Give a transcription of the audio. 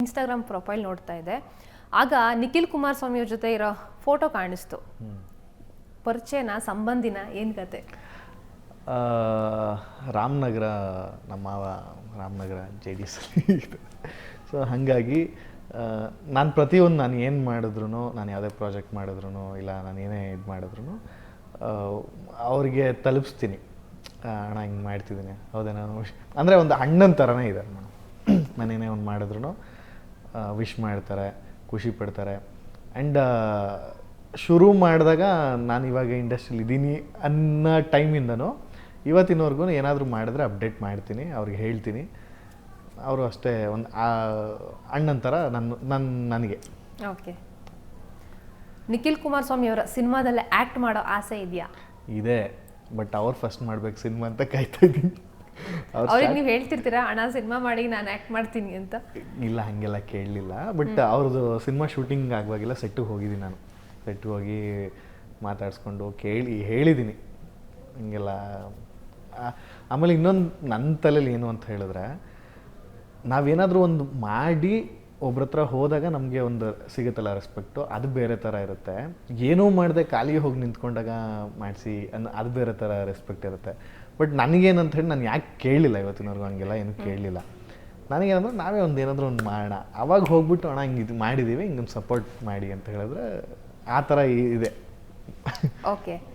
Instagram profile ನೋಡ್ತಾ ಇದ್ದೆ. ಆಗ ನಿಖಿಲ್ ಕುಮಾರಸ್ವಾಮಿ ಅವ್ರ ಜೊತೆ ಇರೋ ಫೋಟೋ ಕಾಣಿಸ್ತು. ಪರಿಚಯನ, ಸಂಬಂಧಿನ, ಏನು ಕತೆ? ರಾಮನಗರ, ನಮ್ಮ ಮಾವ ರಾಮನಗರ JDS. ಸೊ ಹಾಗಾಗಿ ನಾನು ಪ್ರತಿಯೊಂದು ನಾನು ಏನು ಮಾಡಿದ್ರು, ನಾನು ಯಾವುದೇ ಪ್ರಾಜೆಕ್ಟ್ ಮಾಡಿದ್ರು ಇಲ್ಲ ನಾನು ಏನೇ ಇದು ಮಾಡಿದ್ರು ಅವ್ರಿಗೆ ತಲುಪಿಸ್ತೀನಿ. ಅಣ್ಣ ಹಿಂಗೆ ಮಾಡ್ತಿದ್ದೀನಿ, ಹೌದೇನೋ, ಅಂದರೆ ಒಂದು ಅಣ್ಣನ ಥರನೇ ಇದೆ. ನಾನೇನೇ ಒಂದು ಮಾಡಿದ್ರು ವಿಶ್ ಮಾಡ್ತಾರೆ, ಖುಷಿ ಪಡ್ತಾರೆ. ಆ್ಯಂಡ್ ಶುರು ಮಾಡಿದಾಗ ನಾನು ಇವಾಗ ಇಂಡಸ್ಟ್ರಿಲಿ ಇದ್ದೀನಿ ಅನ್ನೋ ಟೈಮಿಂದನೂ ಇವತ್ತಿನವರೆಗೂ ಏನಾದರೂ ಮಾಡಿದ್ರೆ ಅಪ್ಡೇಟ್ ಮಾಡ್ತೀನಿ, ಅವ್ರಿಗೆ ಹೇಳ್ತೀನಿ. ಅವರು ಅಷ್ಟೇ ಒಂದು ಅಣ್ಣನ ಥರ ನನಗೆ. ಓಕೆ. ನಿಖಿಲ್ ಕುಮಾರಸ್ವಾಮಿ ಅವರ ಸಿನಿಮಾದಲ್ಲಿ ಆ್ಯಕ್ಟ್ ಮಾಡೋ ಆಸೆ ಇದೆಯಾ? ಇದೆ, ಬಟ್ ಅವ್ರು ಫಸ್ಟ್ ಮಾಡ್ಬೇಕು ಸಿನಿಮಾ ಅಂತ ಕಾಯ್ತಾ ಇದ್ದೀನಿ. ಅವ್ರಿಗೆ ನೀವು ಹೇಳ್ತಿರ್ತೀರಾ ಅಣ್ಣ ಸಿನಿಮಾ ಮಾಡಿ ನಾನು ಆ್ಯಕ್ಟ್ ಮಾಡ್ತೀನಿ ಅಂತ? ಇಲ್ಲ, ಹಾಗೆಲ್ಲ ಕೇಳಲಿಲ್ಲ. ಬಟ್ ಅವ್ರದ್ದು ಸಿನಿಮಾ ಶೂಟಿಂಗ್ ಆಗುವಾಗೆಲ್ಲ ಸೆಟ್ಟಿಗೆ ಹೋಗಿದ್ದೀನಿ. ನಾನು ಸೆಟ್ಟಿಗೆ ಹೋಗಿ ಮಾತಾಡಿಸ್ಕೊಂಡು ಹೇಳಿದ್ದೀನಿ ಹಿಂಗೆಲ್ಲ. ಆಮೇಲೆ ಇನ್ನೊಂದು ನನ್ನ ತಲೆಯಲ್ಲಿ ಏನು ಅಂತ ಹೇಳಿದ್ರೆ, ನಾವೇನಾದರೂ ಒಂದು ಮಾಡಿ ಒಬ್ರ ಹತ್ರ ಹೋದಾಗ ನಮಗೆ ಒಂದು ಸಿಗುತ್ತಲ್ಲ ರೆಸ್ಪೆಕ್ಟು, ಅದು ಬೇರೆ ಥರ ಇರುತ್ತೆ. ಏನೂ ಮಾಡದೆ ಖಾಲಿಗೆ ಹೋಗಿ ನಿಂತ್ಕೊಂಡಾಗ ಮಾಡಿಸಿ ಅದು ಬೇರೆ ಥರ ರೆಸ್ಪೆಕ್ಟ್ ಇರುತ್ತೆ. ಬಟ್ ನನಗೇನಂತ ಹೇಳಿ ನಾನು ಯಾಕೆ ಕೇಳಲಿಲ್ಲ ಇವತ್ತಿನವರೆಗೂ, ಹಂಗೆಲ್ಲ ಏನು ಕೇಳಲಿಲ್ಲ. ನನಗೇನಂದ್ರೆ ನಾವೇ ಒಂದು ಏನಾದರೂ ಒಂದು ಮಾಡೋಣ, ಅವಾಗ ಹೋಗ್ಬಿಟ್ಟು ಅಣ್ಣ ಹಿಂಗೆ ಇದು ಮಾಡಿದ್ದೀವಿ, ಹಿಂಗೊಂದು ಸಪೋರ್ಟ್ ಮಾಡಿ ಅಂತ ಹೇಳಿದ್ರೆ ಆ ಥರ ಇದೆ. ಓಕೆ.